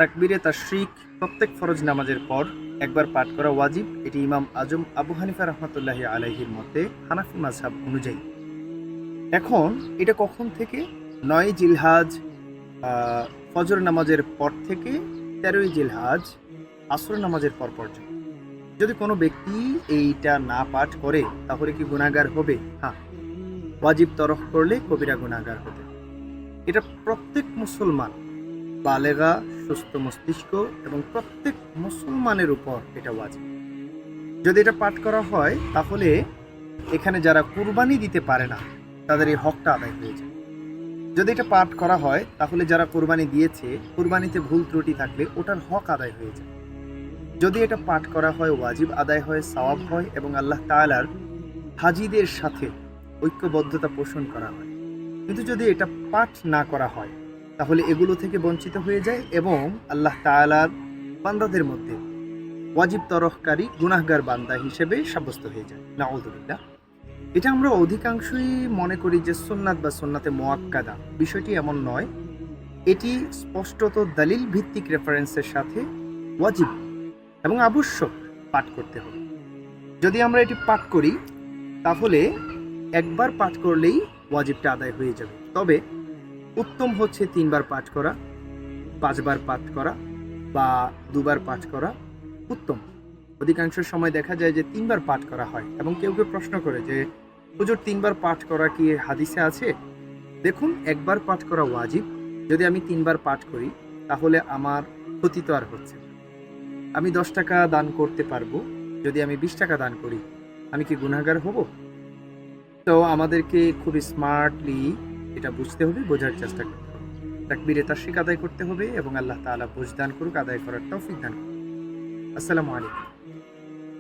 তাকবীরে তাশরিক প্রত্যেক ফরজ নামাজের পর একবার পাঠ করা ওয়াজিব। এটি ইমাম আজম আবু হানিফা রহমতুল্লাহি আলাইহির মতে হানাফি মাযহাব অনুযায়ী। এখন এটা কখন থেকে? 9 জিলহাজ ফজর নামাজের পর থেকে 13 জিলহাজ আসর নামাজের পর পর্যন্ত। যদি কোনো ব্যক্তি এইটা না পাঠ করে তাহলে কি গুনাহগার হবে? হ্যাঁ, ওয়াজিব তরক করলে কবিরা গুনাহগার হবে। এটা প্রত্যেক মুসলমান, বালেগা, সুস্থ মস্তিষ্ক এবং প্রত্যেক মুসলমানের উপর এটা ওয়াজিব। যদি এটা পাঠ করা হয় তাহলে এখানে যারা কুরবানি দিতে পারে না তাদের এই হকটা আদায় হয়ে যায়। যদি এটা পাঠ করা হয় তাহলে যারা কুরবানি দিয়েছে, কুরবানিতে ভুল ত্রুটি থাকলে ওটার হক আদায় হয়ে যায়। যদি এটা পাঠ করা হয় ওয়াজিব আদায় হয়, সওয়াব হয় এবং আল্লাহ তাআলার হাজীদের সাথে ঐক্যবদ্ধতা পোষণ করা হয়। কিন্তু যদি এটা পাঠ না করা হয় তাহলে এগুলো থেকে বঞ্চিত হয়ে যায় এবং আল্লাহ তাআলার বান্দাদের মধ্যে ওয়াজিব তরককারী গুনাহগার বান্দা হিসেবে সাব্যস্ত হয়ে যায়। নাউযুবিল্লাহ। এটা আমরা অধিকাংশই মনে করি যে সুন্নাত বা সুন্নাতে মুআক্কাদা, বিষয়টি এমন নয়। এটি স্পষ্টত দলিল ভিত্তিক রেফারেন্সের সাথে ওয়াজিব এবং আবশ্যক পাঠ করতে হবে। যদি আমরা এটি পাঠ করি তাহলে একবার পাঠ করলেই ওয়াজিবটা আদায় হয়ে যাবে। তবে উত্তম হচ্ছে 3 বার পাঠ করা, 5 বার পাঠ করা বা 2 বার পাঠ করা উত্তম। অধিকাংশ সময় দেখা যায় যে 3 বার পাঠ করা হয় এবং কেউ কেউ প্রশ্ন করে যে হুজুর 3 বার পাঠ করা কি হাদিসে আছে? দেখুন, একবার পাঠ করা ওয়াজিব। যদি আমি 3 বার পাঠ করি তাহলে আমার ক্ষতি তো আর হচ্ছে না। আমি 10 টাকা দান করতে পারবো। যদি আমি 20 টাকা দান করি আমি কি গুনাহগার হব? তো আমাদেরকে খুব স্মার্টলি এটা বুঝতে হবে, বোঝার চেষ্টা করতে হবে। তাকবীরে তাশরিক আদায় করতে হবে এবং আল্লাহ তাআলা বুঝ দান করুক, আদায় করার তৌফিক দান করুক। আসসালামু আলাইকুম।